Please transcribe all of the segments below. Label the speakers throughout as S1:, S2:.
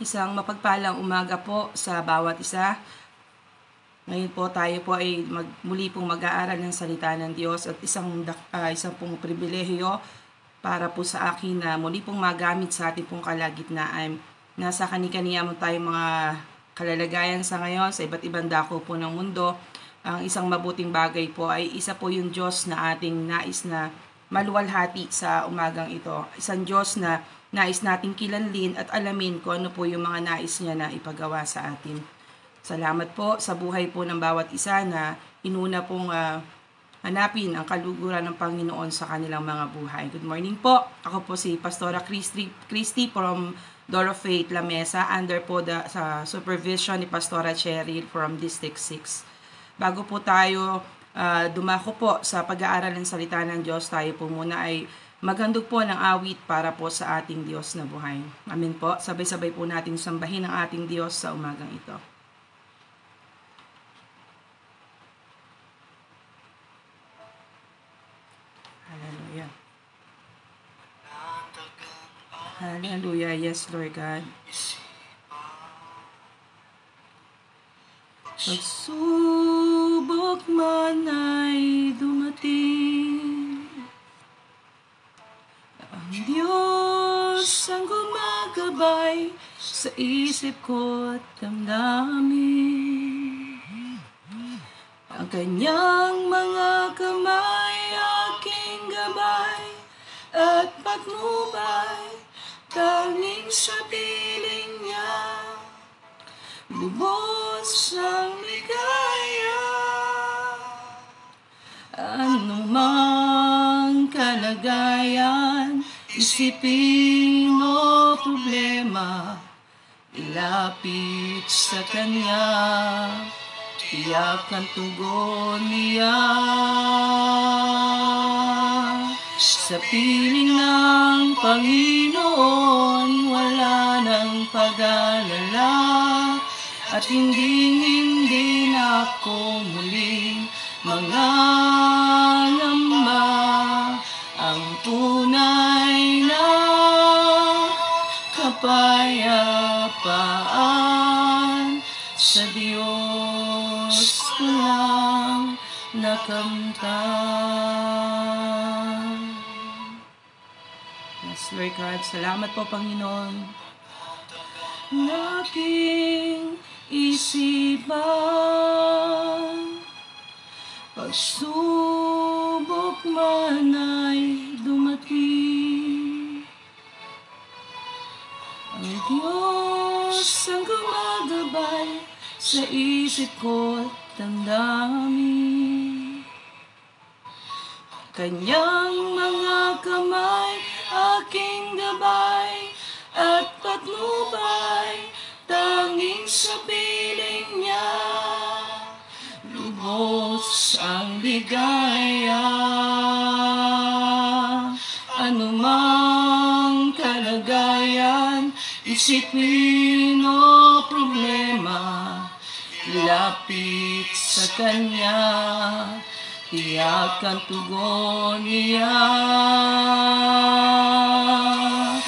S1: Isang mapagpalang umaga po sa bawat isa. Ngayon po tayo po ay muli pong mag-aaral ng salita ng Diyos at isang pong pribilehiyo para po sa akin na muli pong magamit sa ating pong kalagitnaan. Nasa kani-kaniya mo tayong mga kalalagayan sa ngayon sa iba't ibang dako po ng mundo. Ang isang mabuting bagay po ay isa po yung Diyos na ating nais na maluwalhati sa umagang ito. Isang Diyos na nais nating kilanlin at alamin kung ano po yung mga nais niya na ipagawa sa atin. Salamat po sa buhay po ng bawat isa na inuna pong hanapin ang kaluguran ng Panginoon sa kanilang mga buhay. Good morning po. Ako po si Pastora Christy from Door of Faith, La Mesa, under po sa supervision ni Pastora Cheryl from District 6. Bago po tayo dumako po sa pag-aaral ng salita ng Diyos, tayo po muna ay maghandog po ng awit para po sa ating Diyos na buhay. Amen po. Sabay-sabay po natin sambahin ang ating Diyos sa umagang ito. Hallelujah. Hallelujah. Yes, Lord God. Pagsubok man ay dumating, ang Diyos ang gumagabay sa isip ko at damdamin. Ang kanyang mga kamay aking gabay at patnubay, tanging sa piling niya lubos ang ligaya. Anumang kalagayan, isipin o problema, ilapit sa Kanya, tiyak ang tugon niya. Sa piling ng Panginoon, wala nang pag-alala, at hindi na ako muling mangangamba. Ang tunay na kapayapaan sa Diyos ko lang nakamtan. Yes, Lord God, salamat po, Panginoon. Aking isipan, pagsubok man ay dumating, ang Diyos ang gumagabay sa isip ko at damdamin. Kanyang mga kamay aking gabay at patnubay, tanging sa piling niya lubos ang ligaya. Anumang kalagayan, isipin o problema, lapit sa Kanya, tiyak ang tugon niya.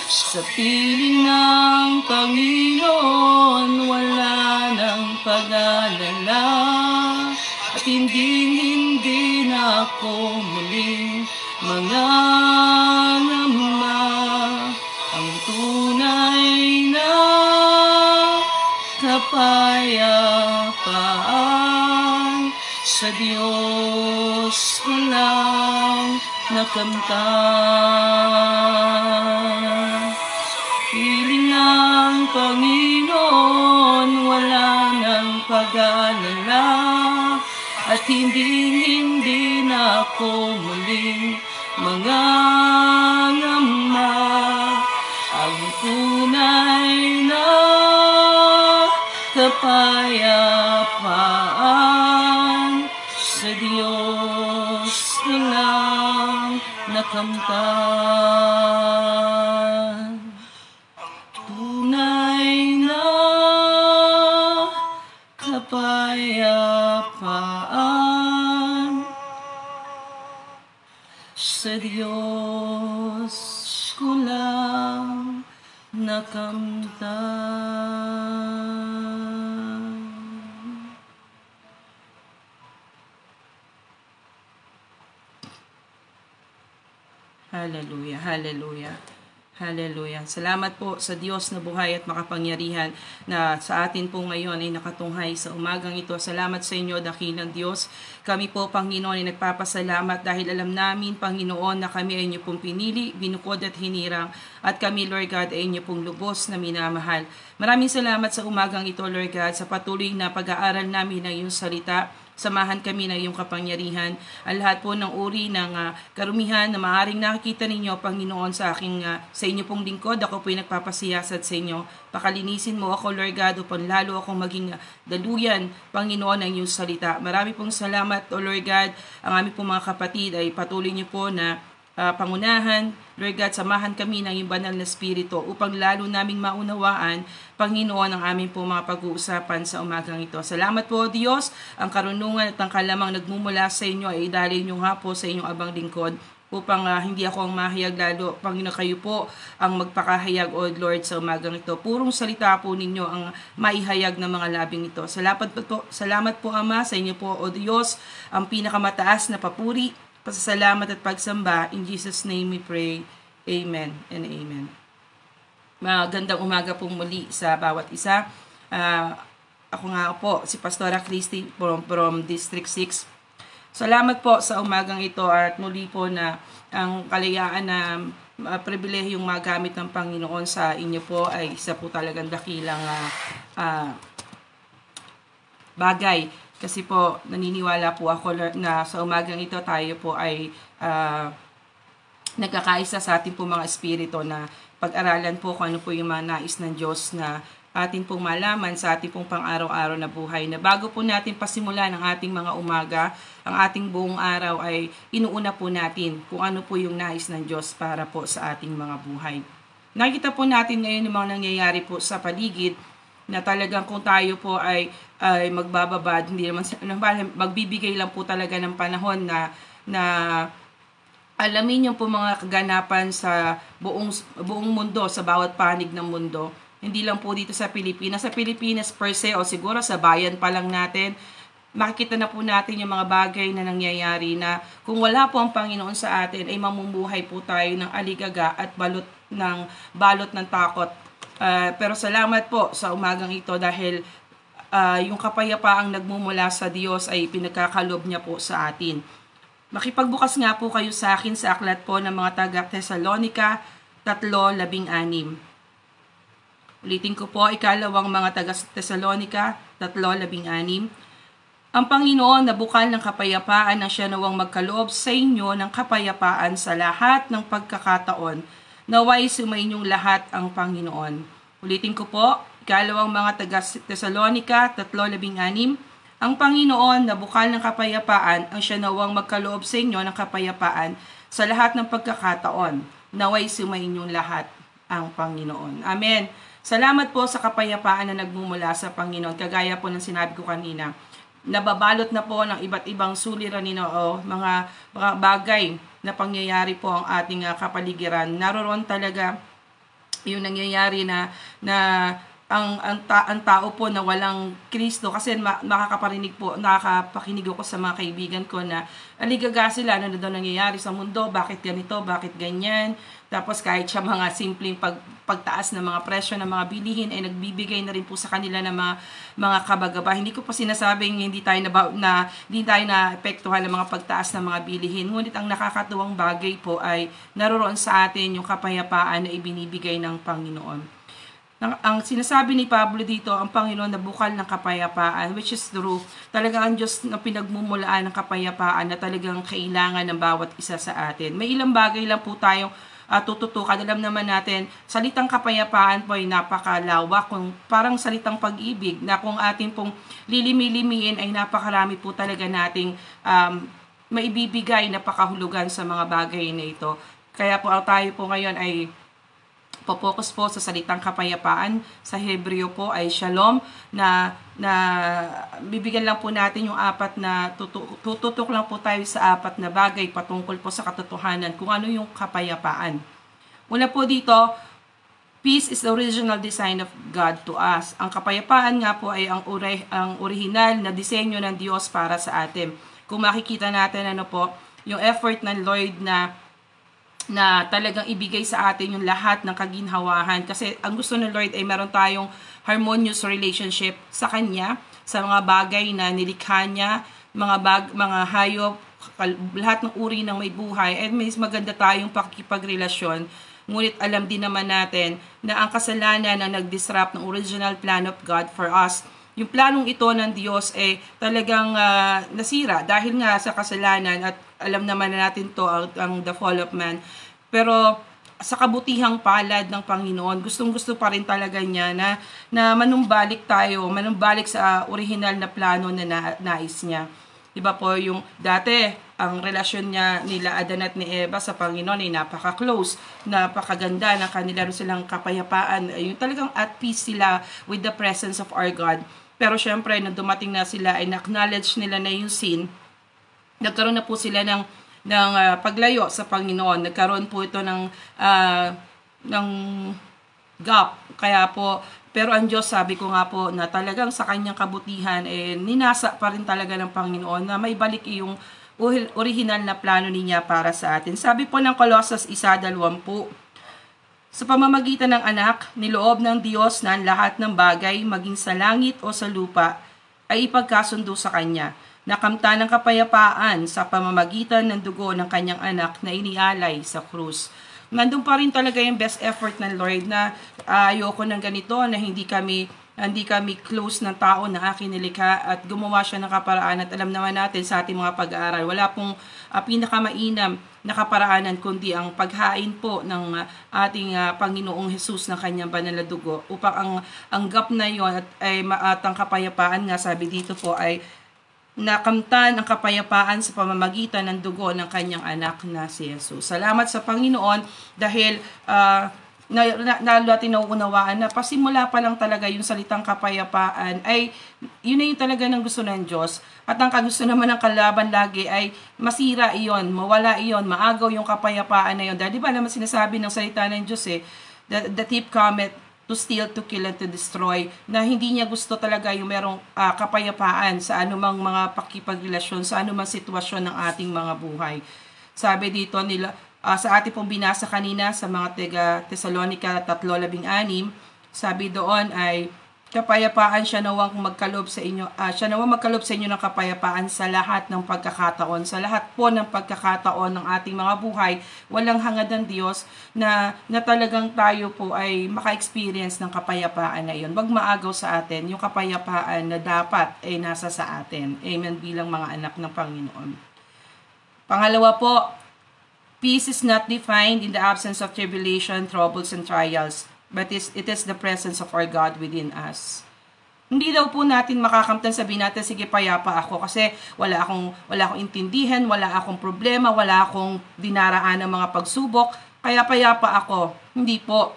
S1: Sa piling ng Panginoon, wala nang pag-alala, at hindi na ako muling mangangamba. Ang tunay na kapayapaan sa Diyos ko lang nakamtan. Piling ng Panginoon, wala nang pag-alala, at hindi na ako muling mangangamba. Ang tunay na kapayapaan sa Diyos ko lang nakamtan. Tunay na kapayapaan sa Diyos ko lang nakamtan. Hallelujah, hallelujah. Hallelujah. Salamat po sa Diyos na buhay at makapangyarihan na sa atin po ngayon ay nakatunghay sa umagang ito. Salamat sa inyo, dakilang Diyos. Kami po, Panginoon, ay nagpapasalamat dahil alam namin, Panginoon, na kami ay inyo pong pinili, binukod at hinirang. At kami, Lord God, ay inyo pong lubos na minamahal. Maraming salamat sa umagang ito, Lord God, sa patuloy na pag-aaral namin ng iyong salita. Samahan kami ng iyong kapangyarihan. Ang lahat po ng uri ng karumihan na maaaring nakikita ninyo, Panginoon, sa inyo pong lingkod. Ako po'y nagpapasiyasat sa inyo. Pakalinisin mo ako, Lord God, upang lalo akong maging daluyan, Panginoon, ng iyong salita. Marami pong salamat, O Lord God. Ang aming pong mga kapatid ay patuloy niyo po na pangunahan. Lord God, samahan kami ng iyong banal na spirito upang lalo naming maunawaan, Panginoon, ang aming po mga pag-uusapan sa umagang ito. Salamat po, Diyos. Ang karunungan at ang kalamang nagmumula sa inyo ay idalhin niyo nga po sa inyong abang lingkod upang hindi ako ang mahayag lalo. Panginoon, kayo po ang magpakahayag, O Lord, sa umagang ito. Purong salita po ninyo ang maihayag ng mga labing ito. Salamat po, Ama, sa inyo po, O Diyos, ang pinakamataas na papuri, pasasalamat at pagsamba. In Jesus' name we pray. Amen and amen. Magandang umaga pong muli sa bawat isa. Ako nga po, si Pastora Christy from District 6. Salamat po sa umagang ito at muli po na ang kalayaan na pribilehiyong magamit ng Panginoon sa inyo po ay isa po talagang dakilang bagay. Kasi po, naniniwala po ako na sa umagang ito tayo po ay nagkakaisa sa ating po mga espiritu na pag-aralan po kung ano po yung mga nais ng Diyos na atin pong malaman sa ating pong pang-araw-araw na buhay. Na bago po natin pasimulan ang ating mga umaga, ang ating buong araw ay inuuna po natin kung ano po yung nais ng Diyos para po sa ating mga buhay. Nakikita po natin ngayon yung mga nangyayari po sa paligid na talagang kung tayo po ay magbababad, hindi naman magbibigay lang po talaga ng panahon na alamin yung po mga kaganapan sa buong mundo, sa bawat panig ng mundo. Hindi lang po dito sa Pilipinas. Sa Pilipinas per se o siguro sa bayan pa lang natin, makikita na po natin yung mga bagay na nangyayari na kung wala po ang Panginoon sa atin ay mamumuhay po tayo ng aligaga at balot ng takot. Pero salamat po sa umagang ito dahil yung kapayapaang nagmumula sa Diyos ay pinagkakalob niya po sa atin. Makipagbukas nga po kayo sa akin sa aklat po ng mga taga-Thessalonica 3:16. Ulitin ko po, ikalawang mga taga-Thessalonica 3:16. Ang Panginoon na bukal ng kapayapaan ang siya nawang magkaloob sa inyo ng kapayapaan sa lahat ng pagkakataon. Naway sumainyong lahat ang Panginoon. Ulitin ko po, ikalawang mga taga-Thessalonica 3:16. Ang Panginoon na bukal ng kapayapaan ang siya nawang magkaloob sa inyo ng kapayapaan sa lahat ng pagkakataon. Naway sumainyong lahat ang Panginoon. Amen. Salamat po sa kapayapaan na nagmumula sa Panginoon. Kagaya po ng sinabi ko kanina, nababalot na po ng iba't ibang suliranin o mga bagay na pangyayari po ang ating kapaligiran. Naroon talaga yung nangyayari na ang tao po na walang Kristo, kasi nakakapakinig ako sa mga kaibigan ko na aligaga sila, ano na daw nangyayari sa mundo, bakit ganito, bakit ganyan. Tapos kahit sa mga simpleng pagtaas ng mga presyo ng mga bilihin ay nagbibigay na rin po sa kanila ng mga kabagaba. Hindi ko po sinasabing hindi tayo naapektuhan ng mga pagtaas ng mga bilihin. Ngunit ang nakakatuwang bagay po ay naroon sa atin yung kapayapaan na ibinibigay ng Panginoon. Ang sinasabi ni Pablo dito, ang Panginoon na bukal ng kapayapaan, which is true. Talagang ang Diyos na pinagmumulaan ng kapayapaan na talagang kailangan ng bawat isa sa atin. May ilang bagay lang po tayong tututukan. Alam naman natin, salitang kapayapaan po ay napakalawak, kung parang salitang pag-ibig na kung atin pong lilimi-limiin ay napakarami po talaga nating maibibigay na pakahulugan sa mga bagay na ito. Kaya po tayo po ngayon ay popokus po sa salitang kapayapaan. Sa Hebreo po ay shalom, na bibigyan lang po natin yung apat na tututok lang po tayo sa apat na bagay patungkol po sa katotohanan kung ano yung kapayapaan. Una po dito, peace is the original design of God to us. Ang kapayapaan nga po ay ang original na disenyo ng Diyos para sa atin. Kung makikita natin yung effort ng Lord na na talagang ibigay sa atin yung lahat ng kaginhawahan. Kasi ang gusto ng Lord ay meron tayong harmonious relationship sa Kanya, sa mga bagay na nilikha niya, mga hayop, lahat ng uri ng may buhay, and may maganda tayong pakikipagrelasyon. Ngunit alam din naman natin na ang kasalanan ang nag-disrupt ng original plan of God for us. Yung planong ito ng Diyos ay talagang nasira dahil nga sa kasalanan, at alam naman natin to ang the fall of man. Pero sa kabutihang palad ng Panginoon, gustong-gusto pa rin talaga niya na manumbalik tayo, manumbalik sa original na plano na nais niya. Diba po, yung dati, ang relasyon niya nila Adan at ni Eva sa Panginoon ay napaka-close, napakaganda ng kanila silang kapayapaan. Yung talagang at peace sila with the presence of our God. Pero syempre, nung dumating na sila, ay na-acknowledge nila na yung sin, nagkaroon na po sila ng paglayo sa Panginoon. Nagkaroon po ito ng gap. Kaya po, pero ang Diyos, sabi ko nga po, na talagang sa kanyang kabutihan, ninasa pa rin talaga ng Panginoon na may balik yung original na plano niya para sa atin. Sabi po ng Colossus 1:20, sa pamamagitan ng anak, niloob ng Diyos na ang lahat ng bagay, maging sa langit o sa lupa, ay ipagkasundo sa Kanya. Nakamta ng kapayapaan sa pamamagitan ng dugo ng Kanyang anak na inialay sa krus. Nandun pa rin talaga yung best effort ng Lord na ayoko ng ganito, na hindi kami close ng tao na aking nilikha, at gumawa siya ng kaparaan. At alam naman natin sa ating mga pag-aaral, wala pong pinakamainam na kaparaanan kundi ang paghain po ng ating Panginoong Jesus ng kanyang banal na dugo, upang ang gap na yon at ang kapayapaan nga, sabi dito po, ay nakamtan ang kapayapaan sa pamamagitan ng dugo ng kanyang anak na si Jesus. Salamat sa Panginoon dahil lalo natin nauunawaan na pasimula pa lang talaga yung salitang kapayapaan ay yun na yung talaga ng gusto ng Diyos. At ang kagusto naman ng kalaban lagi ay masira iyon, mawala iyon, maagaw yung kapayapaan na yun. Dahil di ba naman sinasabi ng salita ng Diyos the thief cometh to steal, to kill, and to destroy, na hindi niya gusto talaga yung merong kapayapaan sa anumang mga pakipagrelasyon, sa anumang sitwasyon ng ating mga buhay. Sabi dito nila, sa ating pong binasa kanina sa mga Thessalonica 3:16, sabi doon ay kapayapaan siya nawang magkalob sa inyo, siya nawang magkalob sa inyo ng kapayapaan sa lahat ng pagkakataon, sa lahat po ng pagkakataon ng ating mga buhay. Walang hangad ng Diyos na talagang tayo po ay maka-experience ng kapayapaan na iyon. Wag maagaw sa atin yung kapayapaan na dapat ay nasa sa atin. Amen, bilang mga anak ng Panginoon. Pangalawa po, peace is not defined in the absence of tribulation, troubles, and trials, but it is the presence of our God within us. Hindi daw po natin makakamtan, sabihin natin, sige, payapa ako kasi wala akong intindihan, wala akong problema, wala akong dinaraan ng mga pagsubok, kaya payapa ako. Hindi po.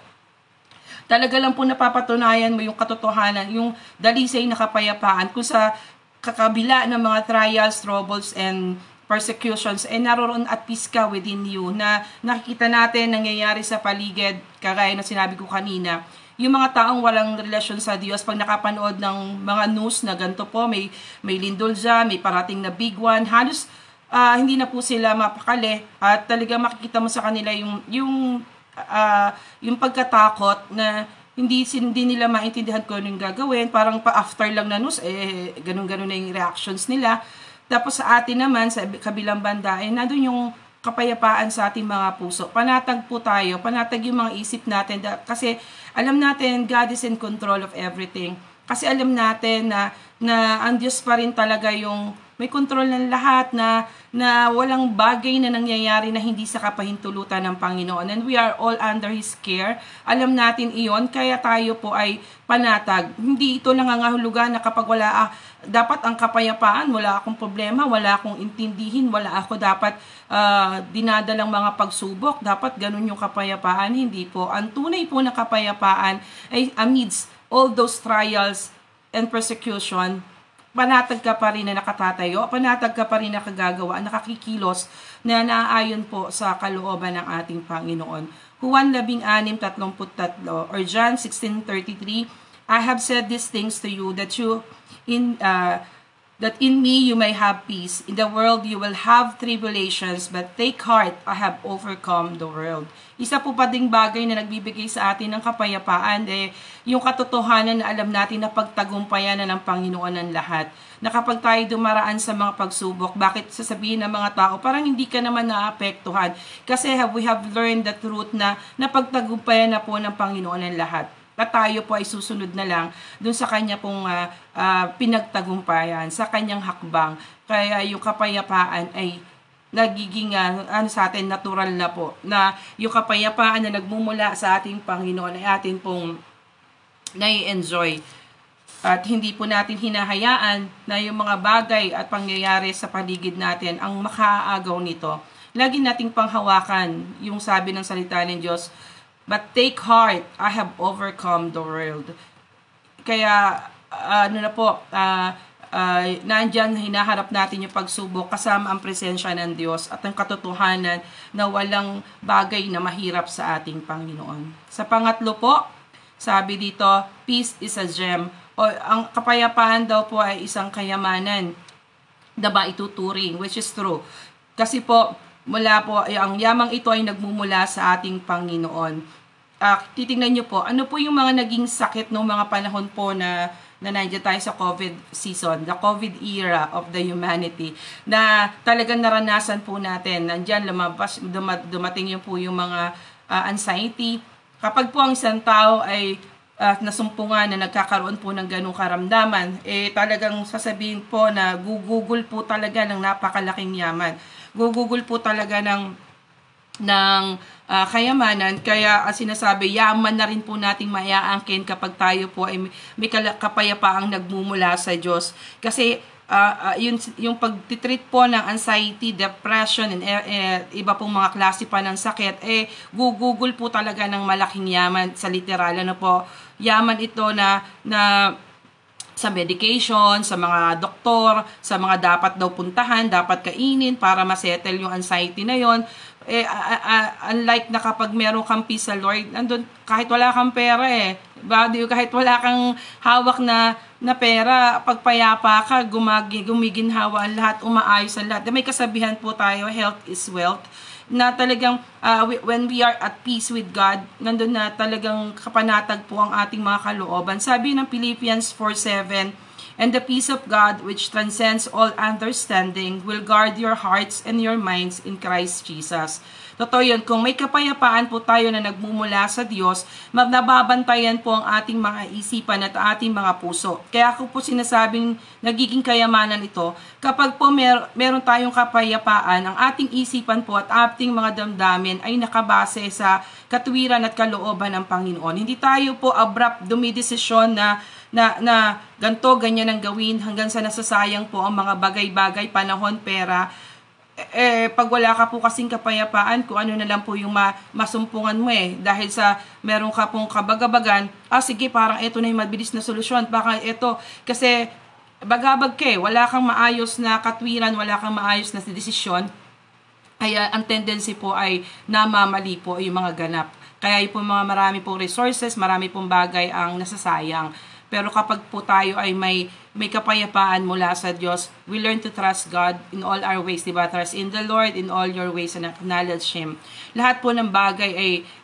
S1: Talaga lang po napapatunayan mo yung katotohanan, yung dalisay na kapayapaan kung sa kakabila ng mga trials, troubles, and persecutions, naroon at peace ka within you, na nakikita natin nangyayari sa paligid, kagaya na sinabi ko kanina, yung mga taong walang relasyon sa Diyos, pag nakapanood ng mga news na ganito po, may lindol dyan, may parating na big one, halos hindi na po sila mapakali, at talaga makikita mo sa kanila yung pagkatakot na hindi nila maintindihan kung ano yung gagawin, parang pa-after lang na news, ganun-ganun na yung reactions nila. Tapos sa atin naman, sa kabilang banda, nandun yung kapayapaan sa ating mga puso. Panatag po tayo, panatag yung mga isip natin. Kasi alam natin, God is in control of everything. Kasi alam natin na ang Diyos pa rin talaga yung may control ng lahat, na walang bagay na nangyayari na hindi sa kapahintulutan ng Panginoon. And we are all under His care. Alam natin iyon, kaya tayo po ay panatag. Hindi ito nangangahulugan na kapag wala dapat ang kapayapaan, wala akong problema, wala akong intindihin, wala ako dapat dinadalang mga pagsubok, dapat ganun yung kapayapaan. Hindi po. Ang tunay po na kapayapaan ay amidst all those trials and persecution, panatag ka pa rin na nakatatayo, panatag ka pa rin na kagagawa, nakakikilos na naaayon po sa kalooban ng ating Panginoon. Juan 16:33 or John 16:33, I have said these things to you that you that in me you may have peace. In the world you will have tribulations, but take heart, I have overcome the world. Isa po pa ding bagay na nagbibigay sa atin ng kapayapaan, yung katotohanan na alam natin na pagtagumpayan na ng Panginoon ang lahat. Na kapag tayo dumaraan sa mga pagsubok, bakit sasabihin ng mga tao, parang hindi ka naman naapektuhan. Kasi we have learned the truth na napagtagumpayan na po ng Panginoon ang lahat. At tayo po ay susunod na lang dun sa kanya pong pinagtagumpayan, sa kanyang hakbang. Kaya yung kapayapaan ay nagiging sa atin natural na po. Na yung kapayapaan na nagmumula sa ating Panginoon ay atin pong nai-enjoy. At hindi po natin hinahayaan na yung mga bagay at pangyayari sa paligid natin ang makaagaw nito. Lagi nating panghawakan yung sabi ng salita ng Diyos, but take heart, I have overcome the world. Kaya, nandyan hinaharap natin yung pagsubok kasama ang presensya ng Diyos at ang katotohanan na walang bagay na mahirap sa ating Panginoon. Sa pangatlo po, sabi dito, peace is a gem. O ang kapayapaan daw po ay isang kayamanan na maituturing, which is true. Kasi po, mula po, ang yamang ito ay nagmumula sa ating Panginoon. Titingnan nyo po, ano po yung mga naging sakit noong mga panahon po na nandiyan tayo sa COVID season, the COVID era of the humanity, na talagang naranasan po natin. Nandiyan dumating yun po yung mga anxiety. Kapag po ang isang tao ay nasumpungan na nagkakaroon po ng ganung karamdaman, talagang sasabihin po na gugugol po talaga ng napakalaking yaman. Gugugol po talaga ng kayamanan, kaya sinasabi, yaman na rin po nating maiaangkin kapag tayo po ay may kapayapaang nagmumula sa Diyos. Kasi yung pagtitreat po ng anxiety, depression, and iba pong mga klase pa ng sakit, gugugol po talaga ng malaking yaman sa literal. Po, yaman ito na sa medication, sa mga doktor, sa mga dapat daw puntahan, dapat kainin para masettle yung anxiety na yon. Unlike na kapag meron kang peace sa Lord, andun, kahit wala kang pera kahit wala kang hawak na pera, pagpayapa ka, gumiginhawa ang lahat, umaayos ang lahat. May kasabihan po tayo, health is wealth, na talagang when we are at peace with God, nandun na talagang kapanatag po ang ating mga kalooban. Sabi ng Philippians 4:7, and the peace of God, which transcends all understanding, will guard your hearts and your minds in Christ Jesus. Totoo yun, kung may kapayapaan po tayo na nagmumula sa Diyos, nababantayan po ang ating mga isipan at ating mga puso. Kaya ako po sinasabing nagiging kayamanan ito, kapag po meron tayong kapayapaan, ang ating isipan po at ating mga damdamin ay nakabase sa katwiran at kalooban ng Panginoon. Hindi tayo po abrupt dumidesisyon na ganto, ganyan ang gawin hanggang sa nasasayang po ang mga bagay-bagay, panahon, pera. Pag wala ka po kasing kapayapaan, kung ano na lang po yung masumpungan mo dahil sa meron ka pong kabagabagan, sige, parang ito na yung mabilis na solusyon, baka ito, kasi bagabag ka wala kang maayos na katwiran, wala kang maayos na desisyon, kaya ang tendency po ay namamali po yung mga ganap. Kaya yung po marami pong resources, marami pong bagay ang nasasayang. Pero kapag po tayo ay may kapayapaan mula sa Diyos, we learn to trust God in all our ways, diba? Trust in the Lord in all your ways and acknowledge Him. Lahat po ng bagay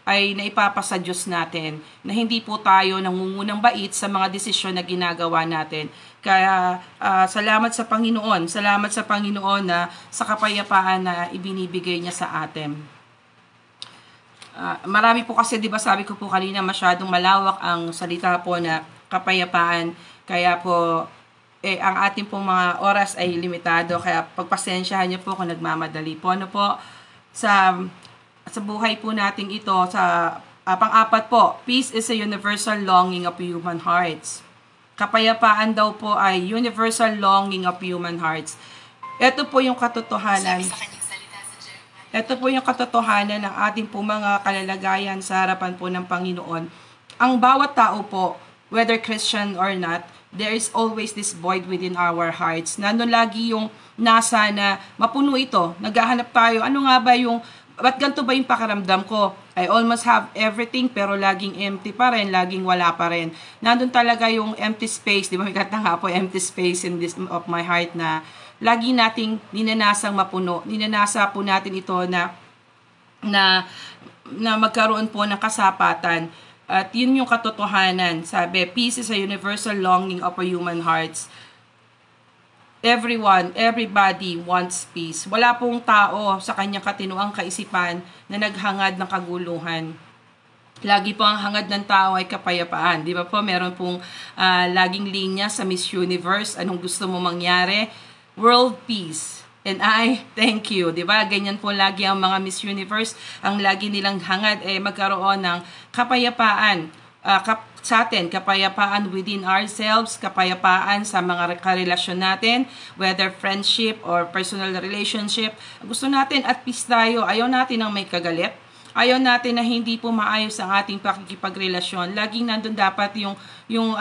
S1: ay naipapasa Diyos natin, na hindi po tayo nangungunang bait sa mga desisyon na ginagawa natin. Kaya salamat sa Panginoon. Salamat sa Panginoon na sa kapayapaan na ibinibigay niya sa atin. Marami po kasi, diba, sabi ko po kanina, masyadong malawak ang salita po na kapayapaan. Kaya po, ang ating pong mga oras ay limitado. Kaya pagpasensyahan niyo po kung nagmamadali po. Ano po, sa buhay po nating ito, sa pang-apat po, peace is a universal longing of human hearts. Kapayapaan daw po ay universal longing of human hearts. Ito po yung katotohanan. Ito po yung katotohanan ng ating po mga kalalagayan sa harapan po ng Panginoon. Ang bawat tao po, whether Christian or not, there is always this void within our hearts. Nandun lagi yung nasa na mapuno ito. Naghahanap tayo. Ano nga ba yung Ba't ganito ba yung pakiramdam ko? I almost have everything pero laging empty pa rin, laging wala pa rin. Nandun talaga yung empty space, di ba? May kata nga po, empty space in this of my heart na lagi nating ninanasang mapuno. Ninanasa po natin ito na magkaroon po ng kasapatan. At yun yung katotohanan. Sabi, peace is a universal longing of our human hearts. Everybody wants peace. Wala pong tao sa kanyang katinuang kaisipan na naghangad ng kaguluhan. Lagi po ang hangad ng tao ay kapayapaan. Di ba po, meron pong laging linya sa Miss Universe. Anong gusto mo mangyari? World peace. And I thank you. Di ba? Ganyan po lagi ang mga Miss Universe. Ang lagi nilang hangad ay magkaroon ng kapayapaan. Sa atin, kapayapaan within ourselves, kapayapaan sa mga karelasyon natin, whether friendship or personal relationship. Gusto natin at peace tayo. Ayaw natin ng may kagalit. Ayaw natin na hindi po maayos ang ating pakikipagrelasyon. Laging nandun dapat yung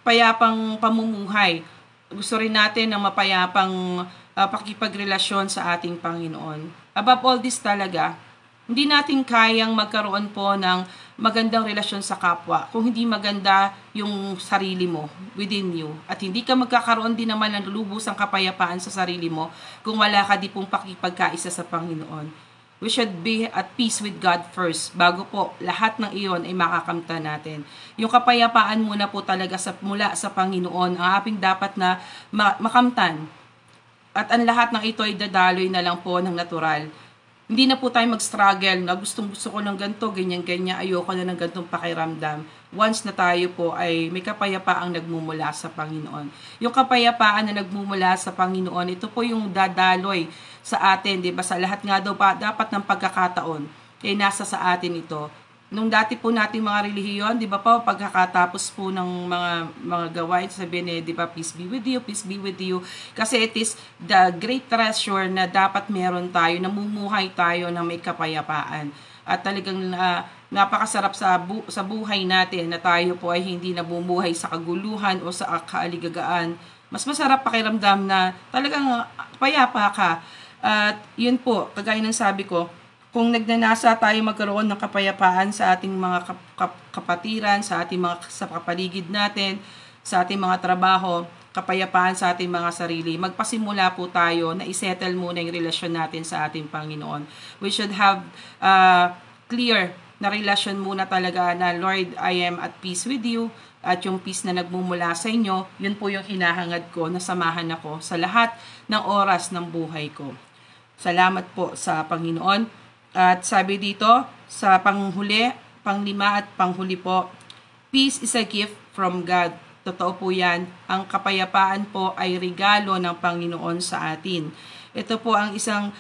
S1: payapang pamumuhay. Gusto rin natin ng mapayapang pakikipagrelasyon sa ating Panginoon. Above all this talaga, hindi natin kayang magkaroon po ng magandang relasyon sa kapwa kung hindi maganda yung sarili mo within you. At hindi ka magkakaroon din naman ng lubusang kapayapaan sa sarili mo kung wala ka di pong pakipagkaisa sa Panginoon. We should be at peace with God first bago po lahat ng iyon ay makakamta natin. Yung kapayapaan muna po talaga mula sa Panginoon ang ating dapat na makamtan. At ang lahat ng ito ay dadaloy na lang po ng natural. Hindi na po tayo mag-struggle na gusto ko ng ganito, ganyan-ganyan, ayoko na ng ganitong pakiramdam. Once na tayo po ay may kapayapaang nagmumula sa Panginoon. Yung kapayapaan na nagmumula sa Panginoon, ito po yung dadaloy sa atin, di ba? Sa lahat nga daw pa, dapat ng pagkakataon, ay nasa sa atin ito. Nung dati po nating mga relihiyon, di ba po, pagkakatapos po ng mga gawain, sabihin di ba, peace be with you, peace be with you. Kasi it is the great treasure na dapat meron tayo, namumuhay tayo ng may kapayapaan. At talagang napakasarap sa buhay natin na tayo po ay hindi nabumuhay sa kaguluhan o sa kaaligagaan. Mas masarap pakiramdam na talagang payapa ka. At yun po, kagaya ng sabi ko, kung nagnanasa tayo magkaroon ng kapayapaan sa ating mga kapatiran, sa ating mga sa kapaligid natin, sa ating mga trabaho, kapayapaan sa ating mga sarili, magpasimula po tayo na isettle muna yung relasyon natin sa ating Panginoon. We should have clear na relasyon muna talaga na, Lord, I am at peace with you, at yung peace na nagmumula sa inyo, yun po yung hinahangad ko na samahan ako sa lahat ng oras ng buhay ko. Salamat po sa Panginoon. At sabi dito, sa panghuli, panglima at panghuli po, peace is a gift from God. Totoo po yan. Ang kapayapaan po ay regalo ng Panginoon sa atin. Ito po ang isang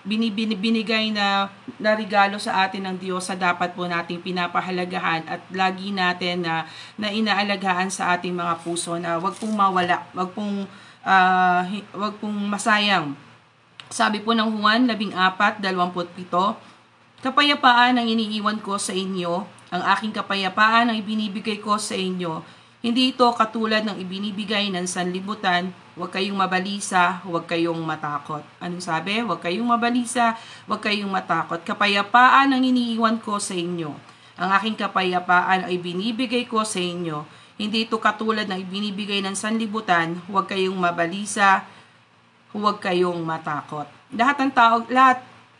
S1: binigay na regalo sa atin ng Diyos sa dapat po nating pinapahalagahan at lagi natin na inaalagaan sa ating mga puso na wag pong mawala, wag pong masayang. Sabi po ng Juan 14:27, kapayapaan ang iniiwan ko sa inyo, ang aking kapayapaan ang ibinibigay ko sa inyo. Hindi ito katulad ng ibinibigay ng sanlibutan. Huwag kayong mabalisa, huwag kayong matakot. Anong sabi? Huwag kayong mabalisa, huwag kayong matakot. Kapayapaan ang iniiwan ko sa inyo. Ang aking kapayapaan ay ibinibigay ko sa inyo. Hindi ito katulad ng ibinibigay ng sanlibutan. Huwag kayong mabalisa, huwag kayong matakot. Lahat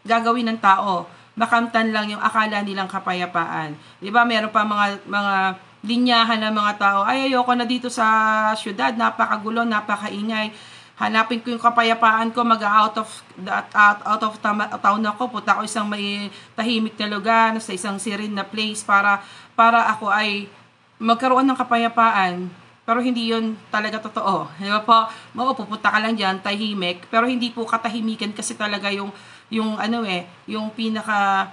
S1: gagawin ng tao, makamtan lang yung akala nilang kapayapaan. Di ba, meron pa mga linyahan ng mga tao, ay ayoko na dito sa syudad, napakagulo, napakaingay. Hanapin ko yung kapayapaan ko, out of town ako, punta ako isang may tahimik na lugar, sa isang serene na place para ako ay magkaroon ng kapayapaan. Pero hindi yun talaga totoo. Di ba po? Pupunta ka lang dyan, tahimik. Pero hindi po katahimikan kasi talaga yung pinaka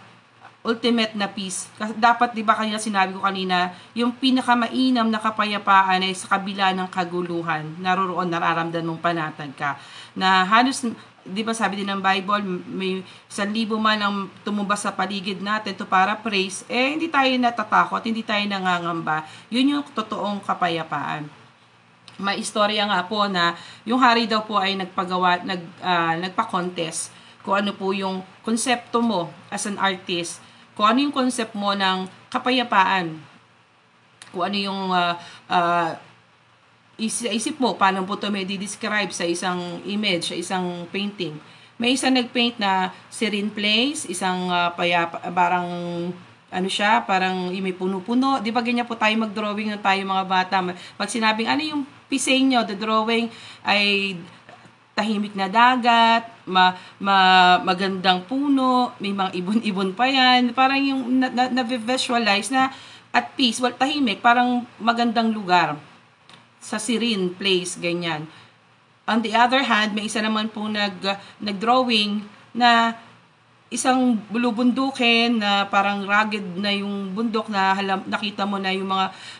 S1: ultimate na peace. Kasi dapat, di ba sinabi ko kanina, yung pinaka mainam na kapayapaan ay sa kabila ng kaguluhan. Nararamdaman mong panatag ka. Na halos, di ba sabi din ng Bible, may 1,000 man ang tumumba sa paligid natin to para praise, hindi tayo natatakot, hindi tayo nangangamba. Yun yung totoong kapayapaan. May istorya nga po na yung hari daw po ay nagpa-contest kung ano po yung konsepto mo as an artist, kung ano yung concept mo ng kapayapaan, kung ano yung isip mo, paano po ito may di-describe sa isang image, sa isang painting. May isang nag-paint na serene place, isang parang ano siya, parang may puno-puno. Di ba ganyan po tayo mag-drawing na tayo mga bata. Pag sinabing ano yung pisay nyo, the drawing ay tahimik na dagat, magandang puno, may mga ibon-ibon pa yan. Parang yung na-visualize na at peace, tahimik, parang magandang lugar sa serene place, ganyan. On the other hand, may isa naman po nag-drawing na isang bulubundukin na parang rugged na yung bundok na nakita mo na yung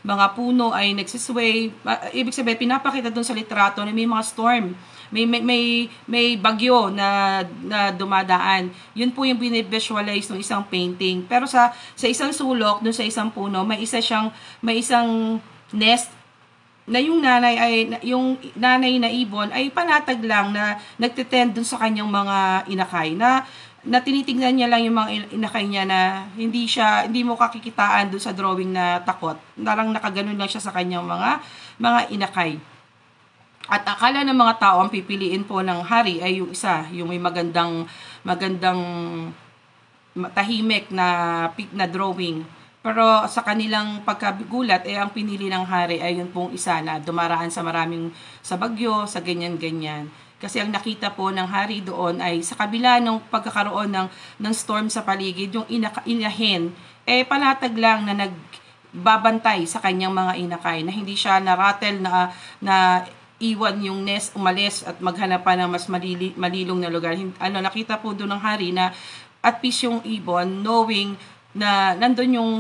S1: mga puno ay nagsisway. Ibig sabihin, pinapakita dun sa litrato na may mga storm. May bagyo na dumadaan. Yun po yung binivisualize ng isang painting. Pero sa isang sulok, dun sa isang puno, may isang nest na yung nanay na ibon ay panatag lang na nagtitend dun sa kanyang mga inakay na tinitingnan niya lang yung mga inakay niya na hindi mo kakikitaan dun sa drawing na takot. Parang nakaganon lang siya sa kanyang mga inakay. At akala ng mga tao ang pipiliin po ng hari ay yung isa, yung may magandang tahimik na drawing. Pero sa kanilang pagkagulat, ang pinili ng hari ay yun pong isa na dumaraan sa bagyo, sa ganyan-ganyan. Kasi ang nakita po ng hari doon ay sa kabila ng pagkakaroon ng storm sa paligid, yung inahin, panatag lang na nagbabantay sa kanyang mga inakay, na hindi siya na-rattle na iwan yung nest, umalis at maghanap pa ng mas malilong na lugar. Nakita po doon ng hari na at peace yung ibon, knowing na nandun yung,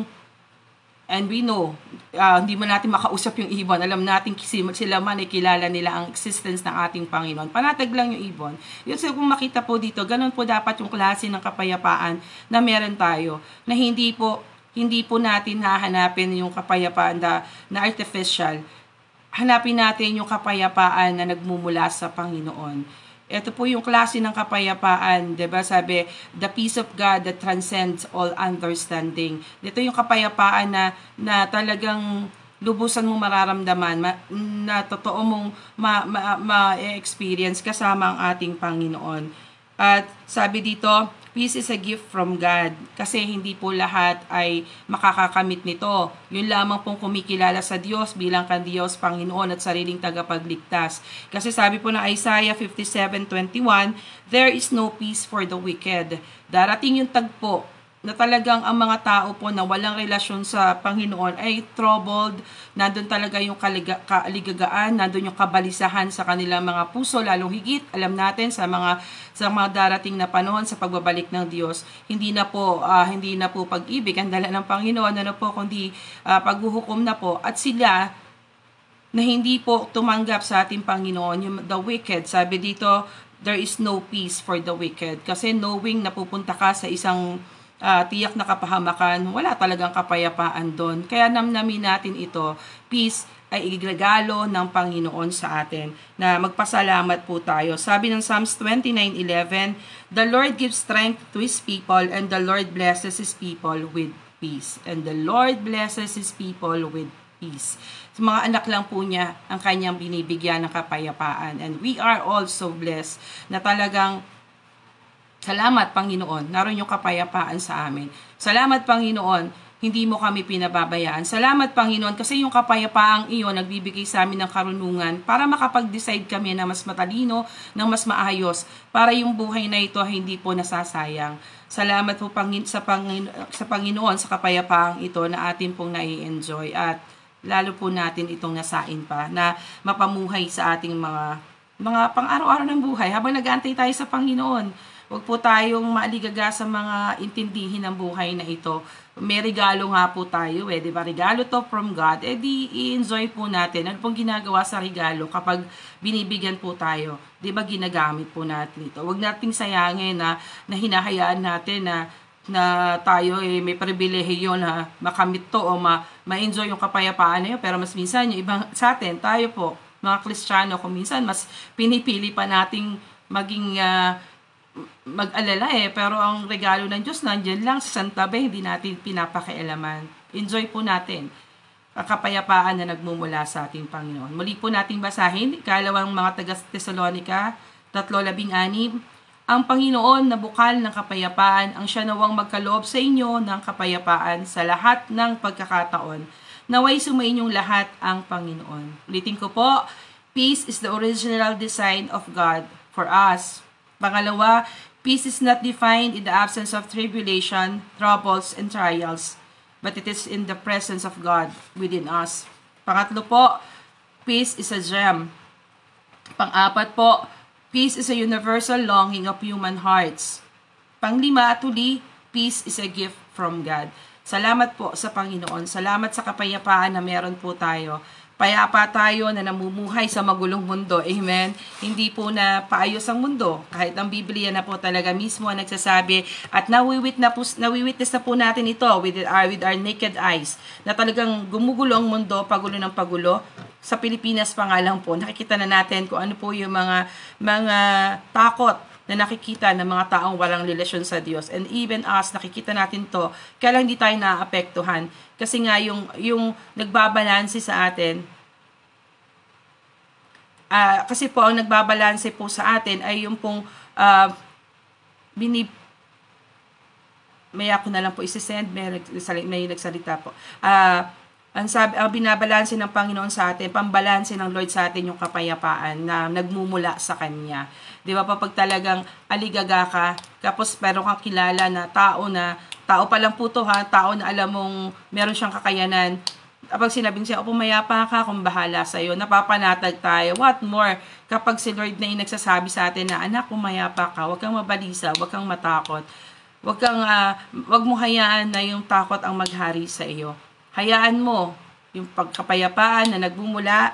S1: and we know, hindi mo natin makausap yung ibon. Alam natin sila man ay kilala nila ang existence ng ating Panginoon. Panatag lang yung ibon. Yun, so kung makita po dito, ganun po dapat yung klase ng kapayapaan na meron tayo. Na hindi po natin hahanapin yung kapayapaan na artificial. Hanapin natin yung kapayapaan na nagmumula sa Panginoon. Ito po yung klase ng kapayapaan, 'di ba? Sabi, the peace of God that transcends all understanding. Dito yung kapayapaan na talagang lubusan mong mararamdaman, na totoo mong ma-experience kasama ang ating Panginoon. At sabi dito, peace is a gift from God. Kasi hindi po lahat ay makakakamit nito. Yun lamang pong kumikilala sa Diyos bilang kan-Diyos, Panginoon at sariling tagapagligtas. Kasi sabi po ng Isaiah 57:21, there is no peace for the wicked. Darating yung tagpo na talagang ang mga tao po na walang relasyon sa Panginoon ay troubled, nandun talaga yung kaligagaan, nandun yung kabalisahan sa kanilang mga puso, lalong higit, alam natin sa mga darating na panahon sa pagbabalik ng Diyos, hindi na po pag-ibig ang dala ng Panginoon, kundi paghuhukom na po, at sila na hindi po tumanggap sa ating Panginoon, yung the wicked, sabi dito, there is no peace for the wicked, kasi knowing na pupunta ka sa isang tiyak na kapahamakan, wala talagang kapayapaan doon. Kaya namnamin natin ito, peace ay igregalo ng Panginoon sa atin, na magpasalamat po tayo. Sabi ng Psalms 29:11, the Lord gives strength to His people, and the Lord blesses His people with peace. And the Lord blesses His people with peace. So, mga anak lang po niya ang kanyang binibigyan ng kapayapaan. And we are also blessed na talagang salamat, Panginoon, naroon yung kapayapaan sa amin. Salamat, Panginoon, hindi mo kami pinababayaan. Salamat, Panginoon, kasi yung kapayapaang iyon nagbibigay sa amin ng karunungan para makapag-decide kami na mas matalino, ng mas maayos, para yung buhay na ito hindi po nasasayang. Salamat po sa Panginoon sa kapayapaang ito na atin pong nai-enjoy, at lalo po natin itong nasain pa na mapamuhay sa ating mga pang-araw-araw ng buhay habang nag-aantay tayo sa Panginoon. Huwag po tayong maaligaga sa mga intindihin ng buhay na ito. May regalo nga po tayo, di ba? Regalo to from God. Di i-enjoy po natin. Ano pong ginagawa sa regalo kapag binibigyan po tayo? Di ba ginagamit po natin ito? Huwag nating sayangin na hinahayaan natin na tayo may pribilehiyo na makamit to o ma-enjoy yung kapayapaan na yun. Pero mas minsan yung ibang sa atin, tayo po, mga Kristiyano, kung minsan mas pinipili pa nating maging mag-alala pero ang regalo ng Diyos nandiyan lang sa santabi, hindi natin pinapakialaman. Enjoy po natin ang kapayapaan na nagmumula sa ating Panginoon. Muli po nating basahin, ikalawang mga taga-Tesalonica 3:16, ang Panginoon na bukal ng kapayapaan, ang siya nawang magkaloob sa inyo ng kapayapaan sa lahat ng pagkakataon. Naway sumainyong lahat ang Panginoon. Ulitin ko po, peace is the original design of God for us. Pangalawa, peace is not defined in the absence of tribulation, troubles, and trials, but it is in the presence of God within us. Pangatlo po, peace is a gem. Pang-apat po, peace is a universal longing of human hearts. Panglima at huli, peace is a gift from God. Salamat po sa Panginoon. Salamat sa kapayapaan na meron po tayo. Payapa tayo na namumuhay sa magulong mundo. Amen? Hindi po na paayos ang mundo. Kahit ang Biblia na po talaga mismo ang nagsasabi at nawiwitness na po natin ito with our naked eyes na talagang gumugulo ang mundo, pagulo ng pagulo. Sa Pilipinas pa nga lang po, nakikita na natin kung ano po yung mga takot na nakikita ng mga taong walang relasyon sa Diyos. And even us, nakikita natin to, kaya lang hindi tayo naapektuhan. Kasi nga yung nagbabalanse sa atin, kasi po ang nagbabalanse po sa atin ay yung pong may ako na lang po isisend, may nagsalita po. Ang binabalanse ng Panginoon sa atin, pambalanse ng Lord sa atin yung kapayapaan na nagmumula sa Kanya. Di ba pag talagang aligaga ka, tapos pero kang kilala na tao pa lang po to tao na alam mong meron siyang kakayanan. Kapag sinabing siya, pumayapa ka, kung bahala sa'yo, napapanatag tayo. What more, kapag si Lord na yung nagsasabi sa atin na, anak, pumayapa ka, huwag kang mabalisa, huwag kang matakot. Huwag mo hayaan na yung takot ang maghari sa iyo. Hayaan mo yung pagkapayapaan na nagmumula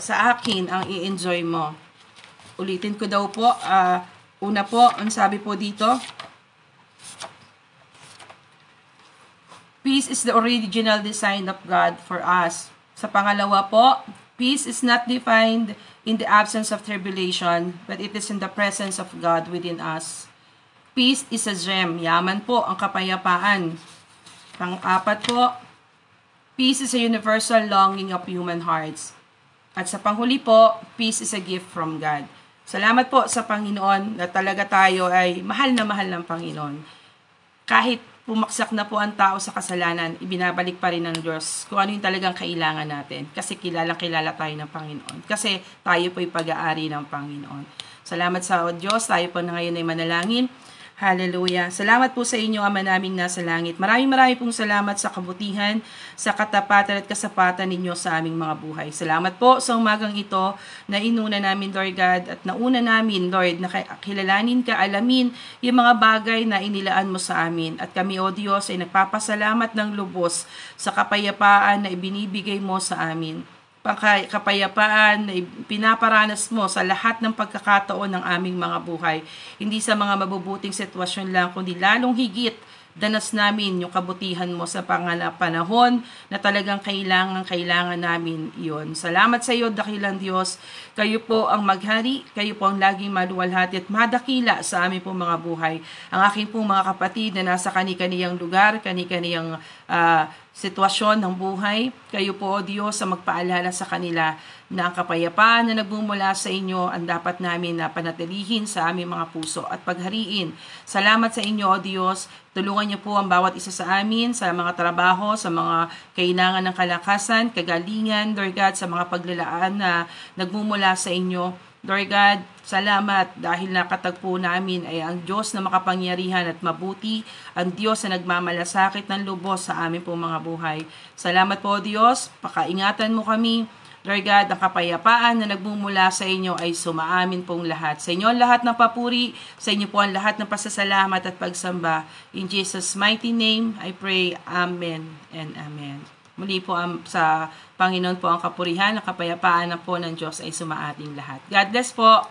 S1: sa akin ang i-enjoy mo. Ulitin ko daw po, una po, ang sabi po dito, peace is the original design of God for us. Sa pangalawa po, peace is not defined in the absence of tribulation, but it is in the presence of God within us. Peace is a gem. Yaman po ang kapayapaan. Pang-apat po, peace is a universal longing of human hearts. At sa panghuli po, peace is a gift from God. Salamat po sa Panginoon na talaga tayo ay mahal na mahal ng Panginoon. Kahit pumaksak na po ang tao sa kasalanan, ibinabalik pa rin ng Diyos kung ano yung talagang kailangan natin. Kasi kilala tayo ng Panginoon. Kasi tayo po'y pag-aari ng Panginoon. Salamat sa Diyos. Tayo po na ngayon ay manalangin. Hallelujah. Salamat po sa inyo, Ama naming nasa langit. Maraming pong salamat sa kabutihan, sa katapatan at kasapatan ninyo sa aming mga buhay. Salamat po sa umagang ito na inuna namin, Lord God, at nauna namin, Lord, na kilalanin ka, alamin yung mga bagay na inilaan mo sa amin. At kami, O Diyos, ay nagpapasalamat ng lubos sa kapayapaan na ibinibigay mo sa amin. Kapayapaan na pinaparanas mo sa lahat ng pagkakataon ng aming mga buhay. Hindi sa mga mabubuting sitwasyon lang, kundi lalong higit danas namin yung kabutihan mo sa panahon na talagang kailangan namin iyon. Salamat sa iyo, dakilang Diyos. Kayo po ang maghari, kayo po ang laging maluwalhati at madakila sa aming pong mga buhay. Ang aking pong mga kapatid na nasa kani-kaniyang lugar, kani-kaniyang sitwasyon ng buhay, kayo po, O Diyos, ang magpaalala sa kanila na ang kapayapaan na nagmumula sa inyo ang dapat namin na panatilihin sa aming mga puso at paghariin. Salamat sa inyo, O Diyos. Tulungan niyo po ang bawat isa sa amin sa mga trabaho, sa mga kailangan ng kalakasan, kagalingan, Lord God, sa mga paglalaan na nagmumula sa inyo. Lord God, salamat dahil nakatagpo namin ay ang Diyos na makapangyarihan at mabuti, ang Diyos na nagmamalasakit ng lubos sa amin pong mga buhay. Salamat po, Diyos, pakaingatan mo kami. Lord God, ang kapayapaan na nagmumula sa inyo ay sumaamin pong lahat. Sa inyo ang lahat ng papuri, sa inyo po ang lahat ng pasasalamat at pagsamba. In Jesus' mighty name, I pray, Amen and Amen. Muli po sa Panginoon po ang kapurihan, ang kapayapaan na po ng Diyos ay sumaating lahat. God bless po.